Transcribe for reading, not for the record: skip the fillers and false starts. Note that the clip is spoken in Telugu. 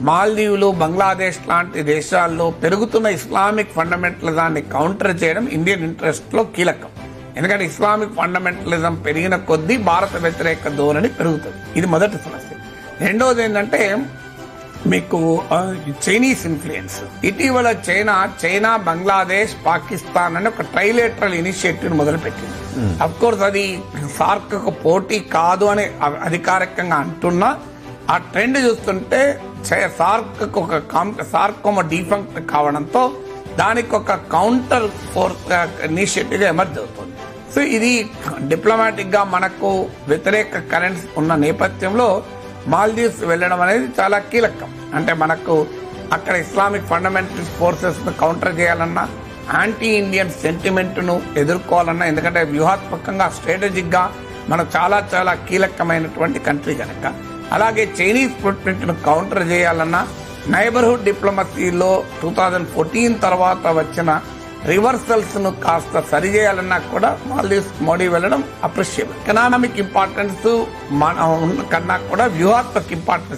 మాల్దీవులు, బంగ్లాదేశ్ లాంటి దేశాల్లో పెరుగుతున్న ఇస్లామిక్ ఫండమెంటలిజాన్ని కౌంటర్ చేయడం ఇండియన్ ఇంట్రెస్ట్ లో కీలకం. ఎందుకంటే ఇస్లామిక్ ఫండమెంటలిజం పెరిగిన కొద్దీ భారత వ్యతిరేక ధోరణి పెరుగుతుంది. ఇది మొదటి సమస్య. రెండోది ఏంటంటే మీకు చైనీస్ ఇన్ఫ్లుయెన్స్. ఇటీవల చైనా బంగ్లాదేశ్, పాకిస్తాన్ అని ఒక ట్రైలేటరల్ ఇనిషియేటివ్ మొదలుపెట్టింది. అఫ్ కోర్స్ అది సార్క్ కు పోటీ కాదు అని అధికారికంగా అంటున్నా, ఆ ట్రెండ్ చూస్తుంటే సార్క్ ఒక డిఫంక్ట్ కావడంతో దానికి ఒక కౌంటర్ ఇనిషియేటివ్ ఎమర్జ్ అవుతుంది. సో ఇది డిప్లొమాటిక్ గా మనకు వ్యతిరేక కరెంట్స్ ఉన్న నేపథ్యంలో మాల్దీవ్స్ వెళ్ళడం అనేది చాలా కీలకం. అంటే మనకు అక్కడ ఇస్లామిక్ ఫండమెంటలిస్ట్ ఫోర్సెస్ ను కౌంటర్ చేయాలన్నా, యాంటీ ఇండియన్ సెంటిమెంట్ ను ఎదుర్కోవాలన్నా, ఎందుకంటే వ్యూహాత్మకంగా స్ట్రాటజిక్ గా మనకు చాలా చాలా కీలకమైనటువంటి కంట్రీ కనుక, అలాగే చైనీస్ ఫుట్ ప్రింట్ ను కౌంటర్ చేయాలన్నా, నైబర్హుడ్ డిప్లొమసీలో 2014 తర్వాత వచ్చిన రివర్సల్స్ ను కాస్త సరిచేయాలన్నా కూడా మాల్దీవ్స్ మోడీ వెళ్ళడం అప్రిషియబుల్. ఎకనామిక్ ఇంపార్టెన్స్ కన్నా కూడా వ్యూహాత్మక ఇంపార్టెన్స్